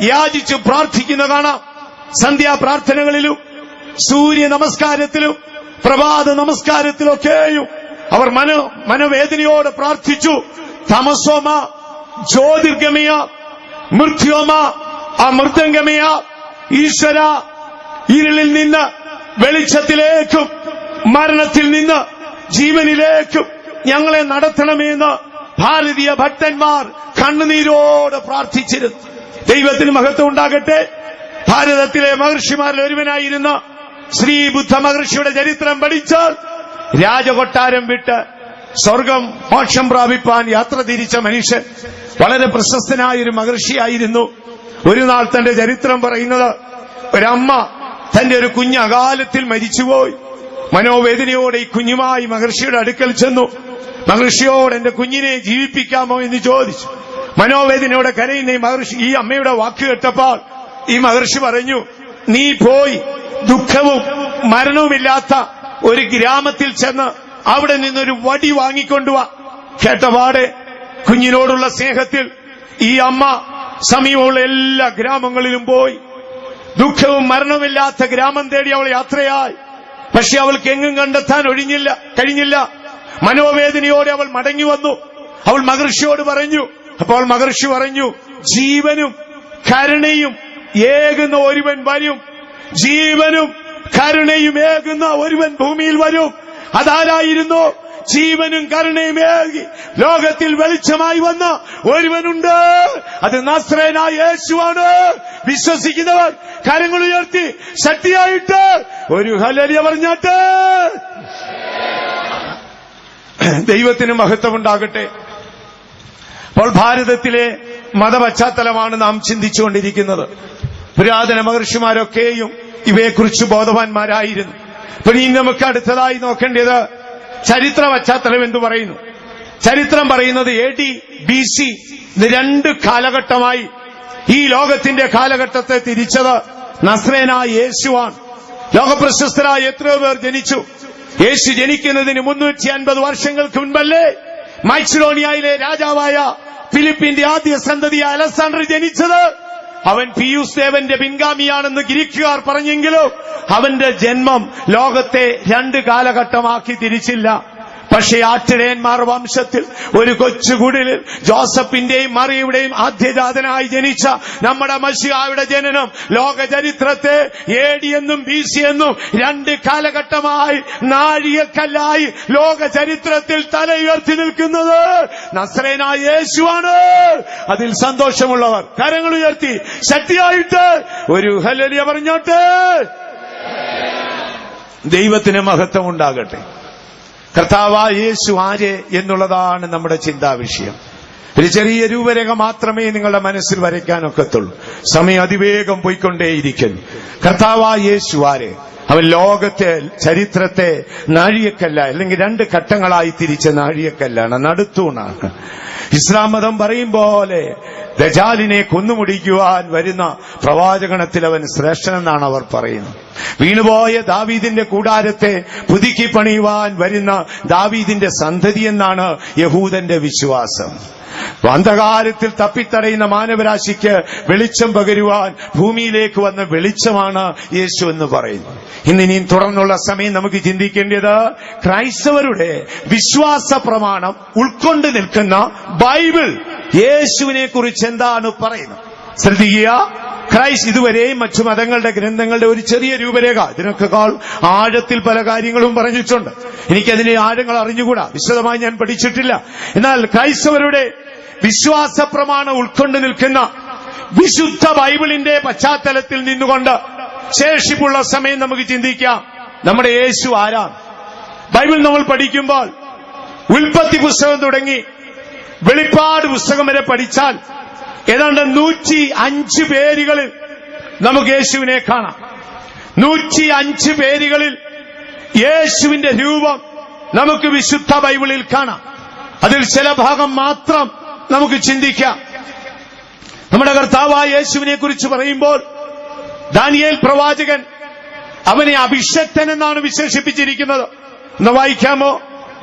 A: യാചിച്ചു പ്രാർത്ഥിക്കുന്ന കാണാം. സന്ധ്യാപ്രാർത്ഥനകളിലും സൂര്യ നമസ്കാരത്തിലും പ്രഭാത നമസ്കാരത്തിലൊക്കെയും അവർ മനോവേദനയോടെ പ്രാർത്ഥിച്ചു. തമസോമ ജ്യോതിർഗമയ, മൃത്യോമ അമൃതംഗമയ, ഈശ്വര ഇരുളിൽ നിന്ന് വെളിച്ചത്തിലേക്കും മരണത്തിൽ നിന്ന് ജീവനിലേക്കും ഞങ്ങളെ നടത്തണമെന്ന് ഭാരതീയ ഭക്തന്മാർ കണ്ണുനീരോടെ പ്രാർത്ഥിച്ചിരുന്നു. ദൈവത്തിന് മഹത്വം ഉണ്ടാകട്ടെ. ഭാരതത്തിലെ മഹർഷിമാരിൽ ഒരുവനായിരുന്ന ശ്രീ ബുദ്ധ മഹർഷിയുടെ ചരിത്രം പഠിച്ചാൽ രാജകൊട്ടാരം വിട്ട് സ്വർഗം മോക്ഷം പ്രാപിപ്പാൻ യാത്ര തിരിച്ച മനുഷ്യൻ, വളരെ പ്രശസ്തനായൊരു മഹർഷിയായിരുന്നു. ഒരു നാൾ തന്റെ ചരിത്രം പറയുന്നത്, ഒരമ്മ തന്റെ ഒരു കുഞ്ഞ് അകാലത്തിൽ മരിച്ചുപോയി. മനോവേദനയോടെ ഈ കുഞ്ഞുമായി മഹർഷിയുടെ അടുക്കൽ ചെന്നു. മഹർഷിയോട് എന്റെ കുഞ്ഞിനെ ജീവിപ്പിക്കാമോ എന്ന് ചോദിച്ചു. മനോവേദനയോടെ കരയുന്ന ഈ അമ്മയുടെ വാക്ക് കേട്ടപ്പോൾ ഈ മഹർഷി പറഞ്ഞു, നീ പോയി ദുഃഖവും മരണവുമില്ലാത്ത ഒരു ഗ്രാമത്തിൽ ചെന്ന് അവിടെ നിന്നൊരു വടി വാങ്ങിക്കൊണ്ടുവാ. കേട്ടപാടെ കുഞ്ഞിനോടുള്ള സ്നേഹത്തിൽ ഈ അമ്മ സമീപമുള്ള എല്ലാ ഗ്രാമങ്ങളിലും പോയി. ദുഃഖവും മരണവുമില്ലാത്ത ഗ്രാമം തേടി അവൾ യാത്രയായി. പക്ഷെ അവൾക്ക് എങ്ങും കണ്ടെത്താൻ കഴിഞ്ഞില്ല. മനോവേദനയോടെ അവൾ മടങ്ങി വന്നു. അവൾ മഹർഷിയോട് പറഞ്ഞു. അപ്പോൾ മഹർഷി പറഞ്ഞു, ജീവനും കരുണയും ഏകുന്ന ഒരുവൻ വരും. ജീവനും കരുണയും ഏകുന്ന ഒരുവൻ ഭൂമിയിൽ വരും. അതാരായിരുന്നു? ജീവനും കരുണയും ഏകി ലോകത്തിൽ വെളിച്ചമായി വന്ന ഒരുവനുണ്ട്. അത് നസ്രേനായ യേശുവാണ്. വിശ്വസിക്കുന്നവർ കരങ്ങൾ ഉയർത്തി ശക്തിയായിട്ട് ഒരു ഹല്ലേലൂയ പറഞ്ഞാട്ട്. ദൈവത്തിന് മഹത്വം ഉണ്ടാകട്ടെ. ഇപ്പോൾ ഭാരതത്തിലെ മതപശ്ചാത്തലമാണ് നാം ചിന്തിച്ചുകൊണ്ടിരിക്കുന്നത്. പുരാതന മഹർഷിമാരൊക്കെയും ഇവയെക്കുറിച്ച് ബോധവാന്മാരായിരുന്നു. അപ്പോൾ ഇനി നമുക്ക് അടുത്തതായി നോക്കേണ്ടത് ചരിത്ര പശ്ചാത്തലം എന്ന് പറയുന്നു. ചരിത്രം പറയുന്നത് AD BC രണ്ട് കാലഘട്ടമായി ഈ ലോകത്തിന്റെ കാലഘട്ടത്തെ തിരിച്ചത് നസ്രേനായ യേശുവാണ്. ലോകപ്രശസ്തരായ എത്രയോ പേർ ജനിച്ചു. യേശു ജനിക്കുന്നതിന് 350 വർഷങ്ങൾക്ക് മുൻപല്ലേ മൈക്സിഡോണിയയിലെ രാജാവായ ഫിലിപ്പിന്റെ ആദ്യ സന്തതിയായ അലക്സാണ്ടർ ജനിച്ചത്? അവൻ പിയൂസ് ദേവന്റെ പിൻഗാമിയാണെന്ന് ഗ്രീക്കുകാർ പറഞ്ഞെങ്കിലും അവന്റെ ജന്മം ലോകത്തെ രണ്ട് കാലഘട്ടമാക്കി തിരിച്ചില്ല. പക്ഷേ ആട്ടിടയന്മാർ വംശത്തിൽ ഒരു കൊച്ചുകുടിലിൽ ജോസഫിന്റെയും മറിയയുടെയും ആദ്യജാതനായി ജനിച്ച നമ്മുടെ മശിഹായുടെ ജനനം ലോക ചരിത്രത്തെ AD എന്നും BC എന്നും രണ്ട് കാലഘട്ടമായി നാഴികക്കല്ലായി ലോക ചരിത്രത്തിൽ തലയുയർത്തി നിൽക്കുന്നത് നസ്രേനായ യേശുവാണ്. അതിൽ സന്തോഷമുള്ളവർ കരങ്ങൾ ഉയർത്തി ശക്തിയായിട്ട് ഒരു ഹല്ലേലൂയ പറഞ്ഞോട്ടെ. ദൈവത്തിന് മഹത്വം ഉണ്ടാകട്ടെ. കർത്താവായ യേശു ആര് എന്നുള്ളതാണ് നമ്മുടെ ചിന്താവിഷയം. ഒരു ചെറിയ രൂപരേഖ മാത്രമേ നിങ്ങളുടെ മനസ്സിൽ വരയ്ക്കാനൊക്കത്തുള്ളൂ. സമയം അതിവേഗം പോയിക്കൊണ്ടേയിരിക്കുന്നു. കർത്താവായ യേശു ആര്? അവൻ ലോകത്തെ ചരിത്രത്തെ നാഴികക്കല്ല, അല്ലെങ്കിൽ രണ്ട് ഘട്ടങ്ങളായി തിരിച്ച നാഴികക്കല്ലാണ്, നടുത്തൂണാണ്. ഇസ്ലാം മതം പറയും പോലെ ദജാലിനെ കൊന്നുമുടിക്കുവാൻ വരുന്ന പ്രവാചകണത്തിൽ അവൻ ശ്രേഷ്ഠനെന്നാണ് അവർ പറയുന്നത്. വീണുപോയ ദാവീദിന്റെ കൂടാരത്തെ പുതുക്കി പണിയുവാൻ വരുന്ന ദാവീദിന്റെ സന്തതി എന്നാണ് യഹൂദന്റെ വിശ്വാസം. അന്ധകാരത്തിൽ തപ്പിത്തടയുന്ന മാനവരാശിക്ക് വെളിച്ചം പകരുവാൻ ഭൂമിയിലേക്ക് വന്ന വെളിച്ചമാണ് യേശു എന്ന് പറയുന്നു. ഇനിയും തുടർന്നുള്ള സമയം നമുക്ക് ചിന്തിക്കേണ്ടത് ക്രൈസ്തവരുടെ വിശ്വാസ പ്രമാണം ഉൾക്കൊണ്ട് നിൽക്കുന്ന ബൈബിൾ യേശുവിനെ കുറിച്ച് എന്താണ് പറയുന്നത്. ശ്രദ്ധിക്കുക. ക്രൈസ്റ്റ് ഇതുവരെയും മറ്റു മതങ്ങളുടെ ഗ്രന്ഥങ്ങളുടെ ഒരു ചെറിയ രൂപരേഖ, ഇതിനൊക്കെക്കാൾ ആഴത്തിൽ പല കാര്യങ്ങളും പറഞ്ഞിട്ടുണ്ട്. എനിക്കതിന്റെ ആഴങ്ങൾ അറിഞ്ഞുകൂടാ, വിശദമായി ഞാൻ പഠിച്ചിട്ടില്ല. എന്നാൽ ക്രൈസ്തവരുടെ വിശ്വാസ പ്രമാണം ഉൾക്കൊണ്ട് നിൽക്കുന്ന വിശുദ്ധ ബൈബിളിന്റെ പശ്ചാത്തലത്തിൽ നിന്നുകൊണ്ട് ശേഷിപ്പുള്ള സമയം നമുക്ക് ചിന്തിക്കാം. നമ്മുടെ യേശു ആരാണ്? ബൈബിൾ നമ്മൾ പഠിക്കുമ്പോൾ ഉൽപ്പത്തി പുസ്തകം തുടങ്ങി വെളിപ്പാട് പുസ്തകം വരെ പഠിച്ചാൽ ഏതാണ്ട് 105 പേരുകളിൽ നമുക്ക് യേശുവിനെ കാണാം. 105 പേരുകളിൽ യേശുവിന്റെ രൂപം നമുക്ക് വിശുദ്ധ ബൈബിളിൽ കാണാം. അതിൽ ചില ഭാഗം മാത്രം നമുക്ക് ചിന്തിക്കാം. നമ്മുടെ കർത്താവായ യേശുവിനെ കുറിച്ച് പറയുമ്പോൾ ദാനിയേൽ പ്രവാചകൻ അവനെ അഭിഷക്തൻ എന്നാണ് വിശേഷിപ്പിച്ചിരിക്കുന്നത്. ഒന്ന് വായിക്കാമോ?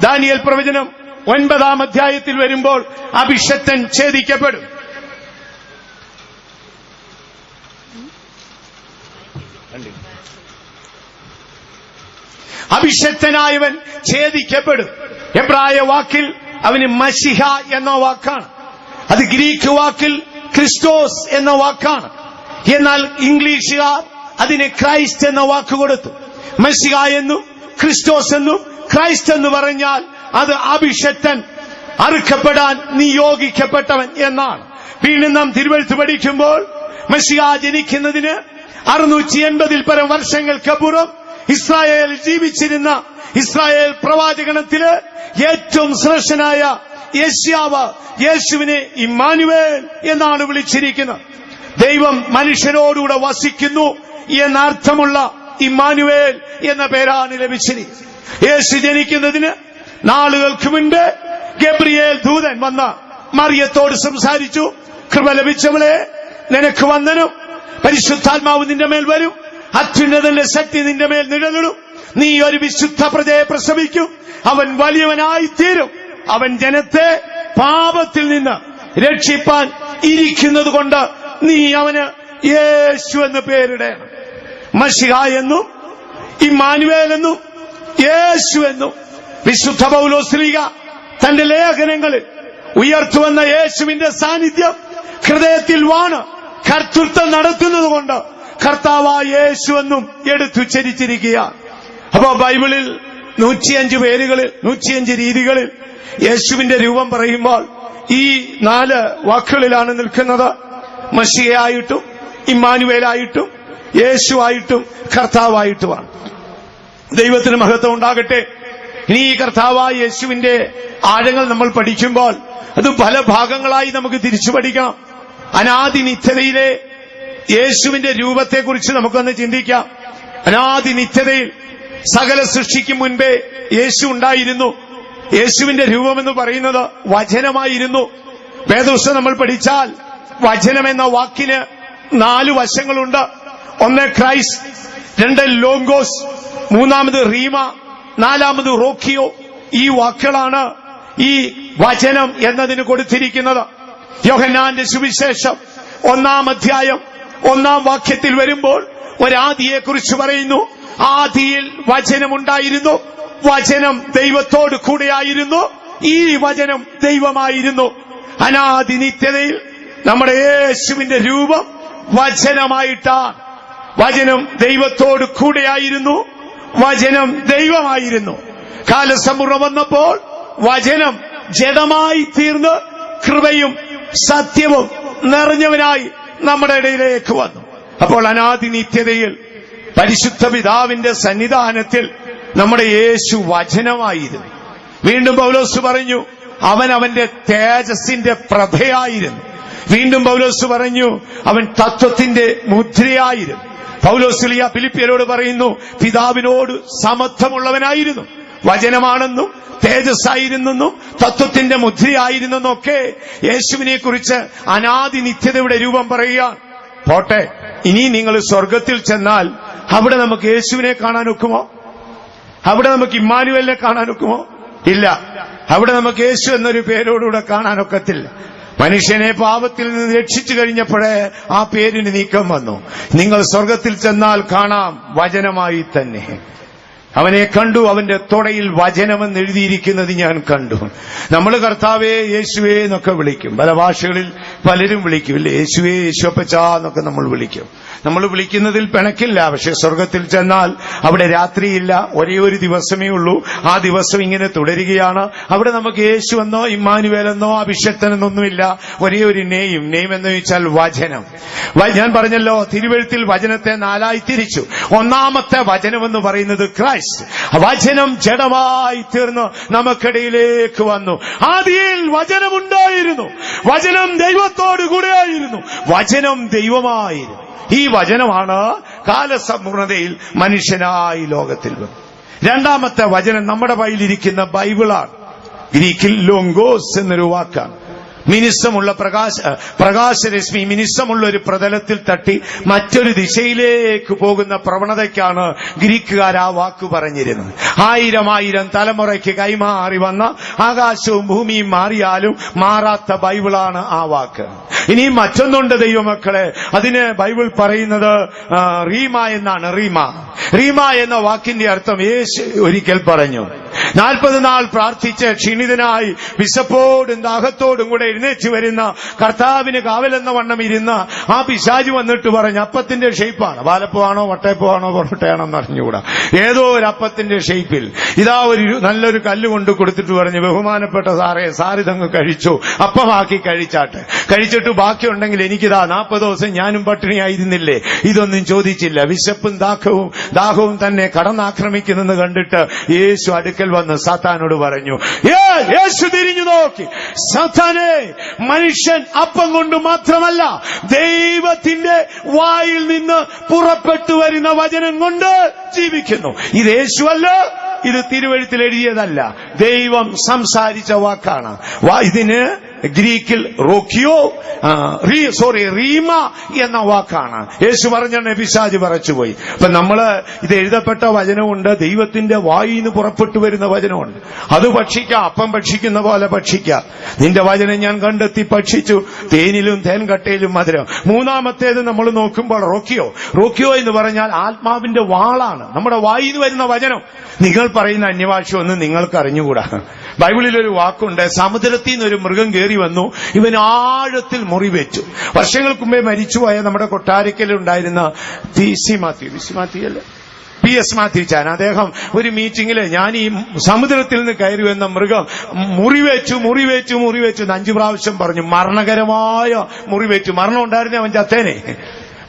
A: ദാനിയേൽ പ്രവചനം 9-ാം അധ്യായത്തിൽ വരുമ്പോൾ അഭിഷക്തൻ ഛേദിക്കപ്പെടും. അഭിഷക്തനായവൻ ഛേദിക്കപ്പെടും. എബ്രായ വാക്കിൽ അവന് മശിഹ എന്ന വാക്കാണ്. അത് ഗ്രീക്ക് വാക്കിൽ ക്രിസ്റ്റോസ് എന്ന വാക്കാണ്. എന്നാൽ ഇംഗ്ലീഷുകാർ അതിന് ക്രൈസ്റ്റ് എന്ന വാക്ക് കൊടുത്തു. മശിഹ എന്നും ക്രിസ്റ്റോസ് എന്നും ക്രൈസ്റ്റ് എന്ന് പറഞ്ഞാൽ അത് അഭിഷക്തൻ, അറുക്കപ്പെടാൻ നിയോഗിക്കപ്പെട്ടവൻ എന്നാണ്. വീണ്ടും നാം തിരുവെഴുത്ത് പഠിക്കുമ്പോൾ മശിഹ ജനിക്കുന്നതിന് 680-ൽ പരം വർഷങ്ങൾക്കപ്പുറം ഇസ്രായേൽ ജീവിച്ചിരുന്ന ഇസ്രായേൽ പ്രവാചകണത്തില് ഏറ്റവും ശ്രേഷ്ഠനായ യേശാവ് യേശുവിനെ ഇമ്മാനുവേൽ എന്നാണ് വിളിച്ചിരിക്കുന്നത്. ദൈവം മനുഷ്യനോടുകൂടെ വസിക്കുന്നു എന്നർത്ഥമുള്ള ഇമ്മാനുവേൽ എന്ന പേരാണ് ലഭിച്ചിരിക്കുന്നത്. യേശു ജനിക്കുന്നതിന് നാളുകൾക്ക് മുൻപ് ഗബ്രിയേൽ ദൂതൻ വന്ന മറിയത്തോട് സംസാരിച്ചു. കൃപ ലഭിച്ചവളെ, നിനക്ക് വന്ദനം, പരിശുദ്ധാത്മാവ് നിന്റെ മേൽ വരും, അത്യുന്നതന്റെ ശക്തി നിന്റെ മേൽ നിഴലിടും, നീ ഒരു വിശുദ്ധ പ്രജയെ പ്രസവിക്കും, അവൻ വലിയവനായി തീരും, അവൻ ജനത്തെ പാപത്തിൽ നിന്ന് രക്ഷിപ്പാൻ ഇരിക്കുന്നത് കൊണ്ട് നീ അവന് യേശു എന്ന് പേരിടണം. മശിഹ എന്നും ഇമ്മാനുവേൽ എന്നും യേശു എന്നും വിശുദ്ധ പൗലോസ്ലീഹ തന്റെ ലേഖനങ്ങളിൽ ഉയർത്തുവന്ന യേശുവിന്റെ സാന്നിധ്യം ഹൃദയത്തിൽ വാണ് കർത്തൃത്വം നടത്തുന്നതുകൊണ്ട് കർത്താവായ യേശു എന്നും എടുത്തുച്ചരിച്ചിരിക്കുക. അപ്പോ ബൈബിളിൽ 105 പേരുകളിൽ 105 രീതികളിൽ യേശുവിന്റെ രൂപം പറയുമ്പോൾ ഈ 4 വാക്കുകളിലാണ് നിൽക്കുന്നത്. മശിഹയായിട്ടും ഇമ്മാനുവേലായിട്ടും യേശുവായിട്ടും കർത്താവായിട്ടുമാണ്. ദൈവത്തിന് മഹത്വം ഉണ്ടാകട്ടെ. ഇനി ഈ കർത്താവായ യേശുവിന്റെ ആഴങ്ങൾ നമ്മൾ പഠിക്കുമ്പോൾ അത് പല ഭാഗങ്ങളായി നമുക്ക് തിരിച്ചു പഠിക്കാം. അനാദി നിത്യതയിലെ യേശുവിന്റെ രൂപത്തെക്കുറിച്ച് നമുക്കൊന്ന് ചിന്തിക്കാം. അനാദി നിത്യതയിൽ സകല സൃഷ്ടിക്കും മുൻപേ യേശു ഉണ്ടായിരുന്നു. യേശുവിന്റെ രൂപമെന്ന് പറയുന്നത് വചനമായിരുന്നു. വേദപുസ്തകം നമ്മൾ പഠിച്ചാൽ വചനം എന്ന വാക്കിന് 4 വശങ്ങളുണ്ട്. ഒന്ന് ക്രൈസ്റ്റ്, 2 ലോങ്കോസ്, 3 റീമ, 4 റോക്കിയോ. ഈ വാക്കുകളാണ് ഈ വചനം എന്നതിന് കൊടുത്തിരിക്കുന്നത്. യോഹന്നാന്റെ സുവിശേഷം 1 അധ്യായം 1 വാക്യത്തിൽ വരുമ്പോൾ ഒരാദിയെക്കുറിച്ച് പറയുന്നു. ആദിയിൽ വചനമുണ്ടായിരുന്നു, വചനം ദൈവത്തോട് കൂടെയായിരുന്നു, ഈ വചനം ദൈവമായിരുന്നു. അനാദി നിത്യതയിൽ നമ്മുടെ യേശുവിന്റെ രൂപം വചനമായിട്ടാണ്. വചനം ദൈവത്തോട് കൂടെയായിരുന്നു, വചനം ദൈവമായിരുന്നു. കാലസമ്പൂർണ്ണം വന്നപ്പോൾ വചനം ജഡമായി തീർന്ന് കൃപയും സത്യവും നിറഞ്ഞവനായി നമ്മുടെ ഇടയിലേക്ക് വന്നു. അപ്പോൾ അനാദി നിത്യതയിൽ പരിശുദ്ധ പിതാവിന്റെ സന്നിധാനത്തിൽ നമ്മുടെ യേശു വചനമായിരുന്നു. വീണ്ടും പൗലോസ് പറഞ്ഞു അവൻ അവന്റെ തേജസ്സിന്റെ പ്രഭയായിരുന്നു. വീണ്ടും പൗലോസ് പറഞ്ഞു അവൻ തത്വത്തിന്റെ മുദ്രയായിരുന്നു. പൗലോസ് ഫിലിപ്പിയരോട് പറയുന്നു പിതാവിനോട് സമത്വമുള്ളവനായിരുന്നു. വചനമാണെന്നും തേജസ്സായിരുന്നെന്നും തത്വത്തിന്റെ മുദ്രയായിരുന്നെന്നും ഒക്കെ യേശുവിനെ കുറിച്ച് അനാദി നിത്യതയുടെ രൂപം പറയുകയാണ്. പോട്ടെ, ഇനി നിങ്ങൾ സ്വർഗത്തിൽ ചെന്നാൽ അവിടെ നമുക്ക് യേശുവിനെ കാണാൻ ഒക്കുമോ? അവിടെ നമുക്ക് ഇമ്മാനുവേലിനെ കാണാൻ ഒക്കുമോ? ഇല്ല. അവിടെ നമുക്ക് യേശു എന്നൊരു പേരോടുകൂടെ കാണാനൊക്കത്തില്ല. മനുഷ്യനെ പാപത്തിൽ നിന്ന് രക്ഷിച്ചു കഴിഞ്ഞപ്പോഴേ ആ പേരിന് നീക്കം വന്നു. നിങ്ങൾ സ്വർഗത്തിൽ ചെന്നാൽ കാണാം വചനമായി തന്നെ. അവനെ കണ്ടു, അവന്റെ തുടയിൽ വചനമെന്ന് എഴുതിയിരിക്കുന്നത് ഞാൻ കണ്ടു. നമ്മൾ കർത്താവേ യേശുവേ എന്നൊക്കെ വിളിക്കും. പല ഭാഷകളിൽ പലരും വിളിക്കും, ഇല്ലേ? യേശുവേ, യേശുപ്പച്ചാ എന്നൊക്കെ നമ്മൾ വിളിക്കും. നമ്മൾ വിളിക്കുന്നതിൽ പിണക്കില്ല. പക്ഷെ സ്വർഗത്തിൽ ചെന്നാൽ അവിടെ രാത്രിയില്ല, ഒരേ ഒരു ദിവസമേ ഉള്ളൂ. ആ ദിവസം ഇങ്ങനെ തുടരുകയാണ്. അവിടെ നമുക്ക് യേശു എന്നോ ഇമ്മാനുവേലെന്നോ അഭിഷക്തനെന്നൊന്നുമില്ല. ഒരേ ഒരു നെയ്യും എന്ന് വെച്ചാൽ വചനം. ഞാൻ പറഞ്ഞല്ലോ, തിരുവെഴുത്തിൽ വചനത്തെ 4ആയി തിരിച്ചു. ഒന്നാമത്തെ വചനമെന്ന് പറയുന്നത് ക്രൈസ്റ്റ്. വചനം ജഡമായി തീർന്ന് നമുക്കിടയിലേക്ക് വന്നു. ആദിയിൽ വചനമുണ്ടായിരുന്നു, വചനം ദൈവത്തോടു കൂടെയായിരുന്നു, വചനം ദൈവമായിരുന്നു. ഈ വചനമാണ് കാലസമ്പൂർണതയിൽ മനുഷ്യനായി ലോകത്തിൽ വന്നു. രണ്ടാമത്തെ വചനം നമ്മുടെ കയ്യിലിരിക്കുന്ന ബൈബിളാണ്. ഗ്രീക്കിൽ ലോങ്കോസ് എന്നൊരു വാക്കാണ്. മിനുസമുള്ള പ്രകാശരശ്മി മിനുസമുള്ള ഒരു പ്രതലത്തിൽ തട്ടി മറ്റൊരു ദിശയിലേക്ക് പോകുന്ന പ്രവണതയ്ക്കാണ് ഗ്രീക്കുകാർ ആ വാക്ക് പറഞ്ഞിരുന്നത്. 1000 തലമുറയ്ക്ക് കൈമാറി വന്ന ആകാശവും ഭൂമിയും മാറിയാലും മാറാത്ത ബൈബിളാണ് ആ വാക്ക്. ഇനി മറ്റൊന്നുണ്ട് ദൈവമക്കളെ, അതിന് ബൈബിൾ പറയുന്നത് റീമ എന്നാണ്. റീമ എന്ന വാക്കിന്റെ അർത്ഥം യേശു ഒരിക്കൽ പറഞ്ഞു, 40 നാൾ പ്രാർത്ഥിച്ച് ക്ഷീണിതനായി വിശപ്പോടും ദാഹത്തോടും കൂടെ എഴുന്നേറ്റ് വരുന്ന കർത്താവിന് കാവലെന്ന വണ്ണം ഇരുന്ന ആ പിശാച് വന്നിട്ട് പറഞ്ഞു, അപ്പത്തിന്റെ ഷേപ്പാണ്, പാലപ്പമാണോ വട്ടയപ്പമാണോ പൊറോട്ടയാണോ എന്ന് അറിഞ്ഞുകൂടാ, ഏതോ ഒരു അപ്പത്തിന്റെ ഷേപ്പിൽ ഇതാ ഒരു നല്ലൊരു കല്ല് കൊണ്ട് കൊടുത്തിട്ട് പറഞ്ഞു, ബഹുമാനപ്പെട്ട സാരിതങ്ങ് കഴിച്ചു, അപ്പമാക്കി കഴിച്ചാട്ടെ, കഴിച്ചിട്ട് ബാക്കിയുണ്ടെങ്കിൽ എനിക്കിതാ 40 ദിവസം ഞാനും പട്ടിണിയായിരുന്നില്ലേ. ഇതൊന്നും ചോദിച്ചില്ല. വിശപ്പും ദാഹവും തന്നെ കടന്നാക്രമിക്കുന്നെന്ന് കണ്ടിട്ട് യേശു അടുക്കൽ വന്ന് സാത്താനോട് പറഞ്ഞു, യേശു തിരിഞ്ഞു നോക്കി, സാത്താനെ, മനുഷ്യൻ അപ്പം കൊണ്ട് മാത്രമല്ല ദൈവത്തിന്റെ വായിൽ നിന്ന് പുറപ്പെട്ടു വരുന്ന വചനം കൊണ്ട് ജീവിക്കുന്നു. ഇത് യേശുവല്ല, ഇത് തിരുവെഴുത്തിൽ എഴുതിയതല്ല, ദൈവം സംസാരിച്ച വാക്കാണ്. ഇതിന് ഗ്രീക്കിൽ റീമ എന്ന വാക്കാണ്. യേശു പറഞ്ഞ പിശാച് പറച്ചുപോയി. അപ്പൊ നമ്മള് ഇത് എഴുതപ്പെട്ട വചനമുണ്ട്, ദൈവത്തിന്റെ വായിൽ നിന്ന് പുറപ്പെട്ടു വരുന്ന വചനമുണ്ട്. അത് ഭക്ഷിക്കാം, അപ്പം ഭക്ഷിക്കുന്ന പോലെ ഭക്ഷിക്കാം. നിന്റെ വചനം ഞാൻ കണ്ടെത്തി ഭക്ഷിച്ചു, തേനിലും തേൻകട്ടയിലും മധുരം. മൂന്നാമത്തേത് നമ്മൾ നോക്കുമ്പോൾ റോക്കിയോ എന്ന് പറഞ്ഞാൽ ആത്മാവിന്റെ വാളാണ്, നമ്മുടെ വായിൽ നിന്ന് വരുന്ന വചനം. നിങ്ങൾ പറയുന്ന അന്യഭാഷ ഒന്നും നിങ്ങൾക്ക് അറിഞ്ഞുകൂടാ. ബൈബിളിലൊരു വാക്കുണ്ട്, സമുദ്രത്തിൽ നിന്നൊരു മൃഗം കയറി വന്നു, ഇവൻ ആഴത്തിൽ മുറിവേറ്റു. വർഷങ്ങൾക്ക് മുമ്പേ മരിച്ചുപോയ നമ്മുടെ കൊട്ടാരക്കലുണ്ടായിരുന്ന PS മാത്യു ചാൻ, അദ്ദേഹം ഒരു മീറ്റിംഗില് ഞാൻ ഈ സമുദ്രത്തിൽ നിന്ന് കയറി വന്ന മൃഗം മുറിവേച്ചു 5 പ്രാവശ്യം പറഞ്ഞു. മരണകരമായ മുറിവേറ്റു. മരണം ഉണ്ടായിരുന്നേ അവൻ ചത്തേനെ.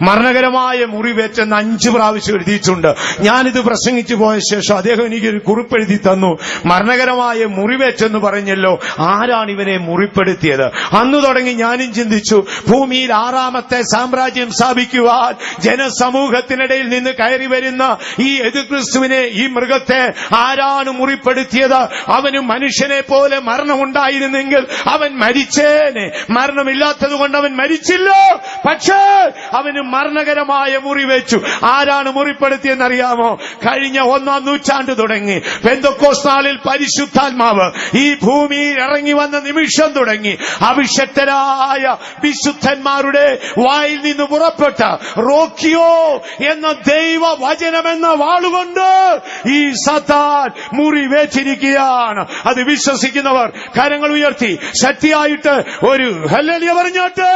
A: മരണകരമായ മുറിവേറ്റെന്ന് 5 പ്രാവശ്യം എഴുതിയിട്ടുണ്ട്. ഞാനിത് പ്രസംഗിച്ചു പോയ ശേഷം അദ്ദേഹം എനിക്കൊരു കുറിപ്പെഴുതി തന്നു. മരണകരമായ മുറിവേറ്റെന്ന് പറഞ്ഞല്ലോ, ആരാണ് ഇവനെ മുറിപ്പെടുത്തിയത്? അന്ന് തുടങ്ങി ഞാനും ചിന്തിച്ചു, ഭൂമിയിൽ 6ാമത്തെ സാമ്രാജ്യം സ്ഥാപിക്കുവാൻ ജനസമൂഹത്തിനിടയിൽ നിന്ന് കയറി വരുന്ന ഈ എതിർക്രിസ്തുവിനെ, ഈ മൃഗത്തെ ആരാണ് മുറിപ്പെടുത്തിയത്? അവന് മനുഷ്യനെ പോലെ മരണമുണ്ടായിരുന്നെങ്കിൽ അവൻ മരിച്ചേനെ. മരണമില്ലാത്തത് കൊണ്ട് അവൻ മരിച്ചില്ല, പക്ഷേ അവന് മരണകരമായ മുറിവേറ്റു. ആരാണ് മുറിപ്പെടുത്തിയെന്നറിയാമോ? കഴിഞ്ഞ 1-ാം നൂറ്റാണ്ട് തുടങ്ങി പെന്തക്കോസ്ത് നാളിൽ പരിശുദ്ധാത്മാവ് ഈ ഭൂമിയിൽ ഇറങ്ങി വന്ന നിമിഷം തുടങ്ങി അഭിഷക്തരായ വിശുദ്ധന്മാരുടെ വായിൽ നിന്ന് പുറപ്പെട്ട റോക്കിയോ എന്ന ദൈവവചനമെന്ന വാളുകൊണ്ട് ഈ സാത്താൻ മുറിവേറ്റിരിക്കുകയാണ്. അത് വിശ്വസിക്കുന്നവർ കരങ്ങൾ ഉയർത്തി ശക്തിയായിട്ട് ഒരു ഹല്ലേലൂയ പറഞ്ഞോട്ടെ.